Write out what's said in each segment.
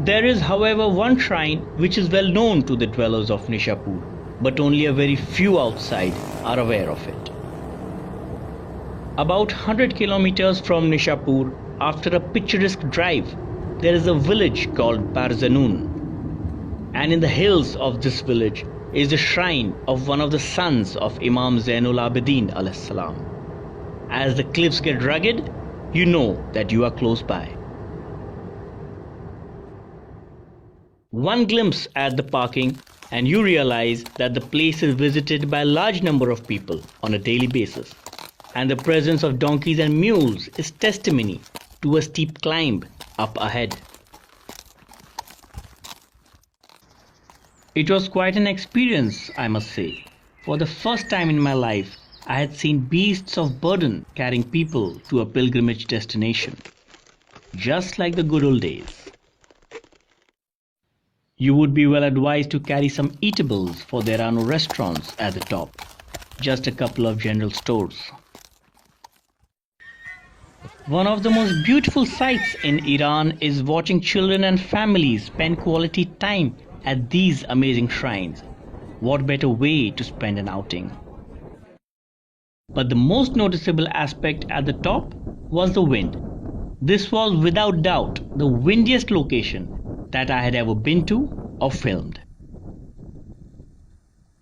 There is, however, one shrine which is well known to the dwellers of Nishapur, but only a very few outside are aware of it. About 100 kilometers from Nishapur, after a picturesque drive, there is a village called Barzanun. And in the hills of this village is the shrine of one of the sons of Imam Zainul Abideen alayhi. As the cliffs get rugged, you know that you are close by. One glimpse at the parking and you realize that the place is visited by a large number of people on a daily basis. And the presence of donkeys and mules is testimony to a steep climb up ahead. It was quite an experience, I must say. For the first time in my life, I had seen beasts of burden carrying people to a pilgrimage destination, just like the good old days. You would be well advised to carry some eatables, for there are no restaurants at the top, just a couple of general stores. One of the most beautiful sights in Iran is watching children and families spend quality time at these amazing shrines. What better way to spend an outing? But the most noticeable aspect at the top was the wind. This was without doubt the windiest location that I had ever been to or filmed.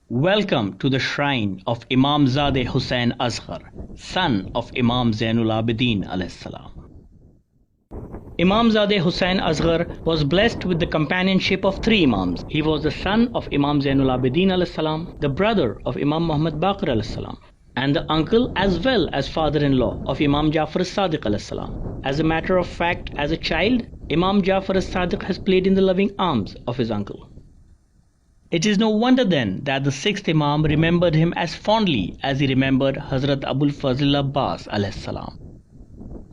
Welcome to the shrine of Imam Zadeh Husain Asghar, son of Imam Zainul Abideen alayhi. Imam Zadeh Husain Asghar was blessed with the companionship of three Imams. He was the son of Imam Zainul Abideen alayhi, the brother of Imam Muhammad Baqir alayhi, and the uncle as well as father-in-law of Imam Jafar as-Sadiq alayhi. As a matter of fact, as a child, Imam Jafar as-Sadiq has played in the loving arms of his uncle. It is no wonder then that the sixth Imam remembered him as fondly as he remembered Hazrat Abul Fazl Abbas alayhi salam.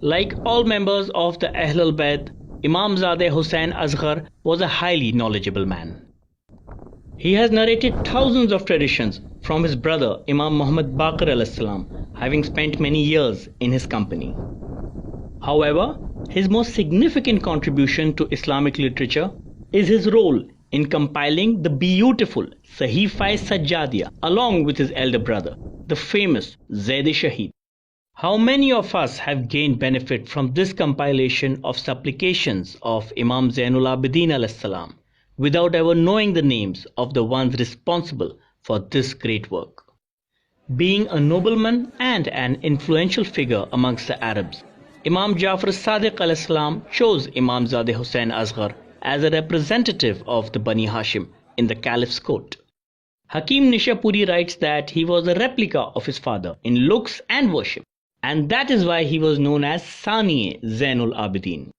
Like all members of the Ahlul Bayt, Imam Zadeh Husain Asghar was a highly knowledgeable man. He has narrated thousands of traditions from his brother Imam Muhammad Baqir alayhi, having spent many years in his company. However, his most significant contribution to Islamic literature is his role in compiling the beautiful Sahifa Sajjadiya along with his elder brother, the famous Zayd-e-Shahid. How many of us have gained benefit from this compilation of supplications of Imam Zainul Abideen alayhi without ever knowing the names of the ones responsible for this great work? Being a nobleman and an influential figure amongst the Arabs, Imam Jafar as-Sadiq alayhi chose Imam Zadeh Husain Asghar as a representative of the Bani Hashim in the Caliph's court. Hakim Nishapuri writes that he was a replica of his father in looks and worship, and that is why he was known as Sani Zainul Abideen.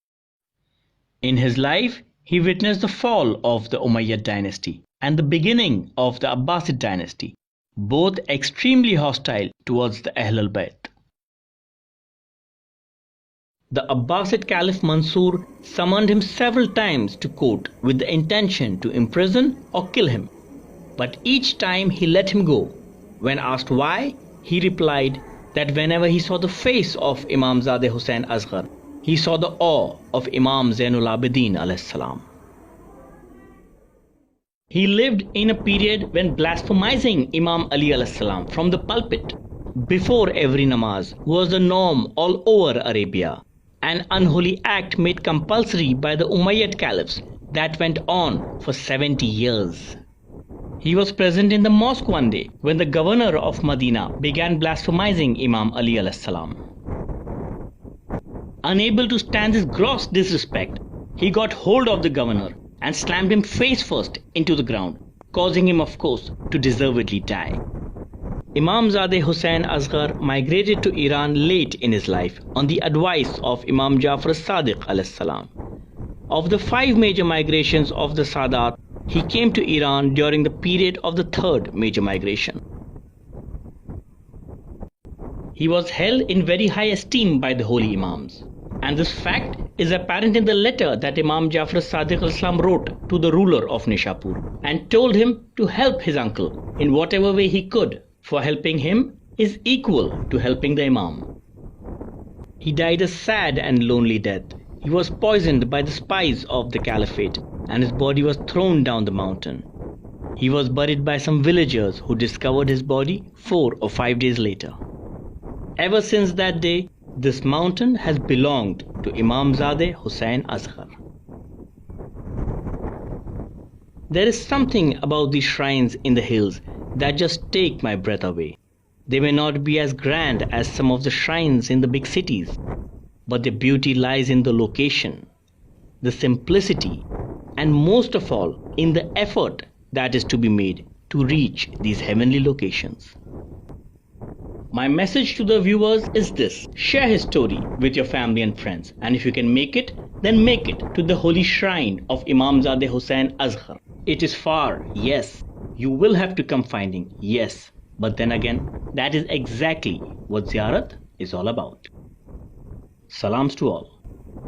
In his life, he witnessed the fall of the Umayyad dynasty and the beginning of the Abbasid dynasty, both extremely hostile towards the Ahlul Bayt. The Abbasid Caliph Mansur summoned him several times to court with the intention to imprison or kill him, but each time he let him go. When asked why, he replied that whenever he saw the face of Imam Zadeh Husain Asghar, he saw the awe of Imam Zainul Abideen alayhi salam. He lived in a period when blasphemizing Imam Ali alayhi salam from the pulpit before every namaz was the norm all over Arabia, an unholy act made compulsory by the Umayyad caliphs that went on for 70 years. He was present in the mosque one day when the governor of Médina began blasphemizing Imam Ali alayhi salam. Unable to stand this gross disrespect, he got hold of the governor and slammed him face first into the ground, causing him, of course, to deservedly die. Imam Zadeh Husain Asghar migrated to Iran late in his life on the advice of Imam Jafar as-Sadiq alayhi salam. Of the 5 major migrations of the Sadat, he came to Iran during the period of the 3rd major migration. He was held in very high esteem by the holy Imams, and this fact is apparent in the letter that Imam Jafar as-Sadiq alayhi wrote to the ruler of Nishapur and told him to help his uncle in whatever way he could, for helping him is equal to helping the Imam. He died a sad and lonely death He was poisoned by the spies of the caliphate and his body was thrown down the mountain. He was buried by some villagers who discovered his body 4 or 5 days later. Ever since that day, this mountain has belonged to Imam Zadeh Husain Asghar. There is something about these shrines in the hills that just take my breath away. They may not be as grand as some of the shrines in the big cities, but their beauty lies in the location, the simplicity, and most of all, in the effort that is to be made to reach these heavenly locations. My message to the viewers is this: share his story with your family and friends, and if you can make it, then make it to the holy shrine of Imam Zadeh Husain Asghar. It is far, yes. You will have to come finding, yes. But then again, that is exactly what Ziyarat is all about. Salams to all.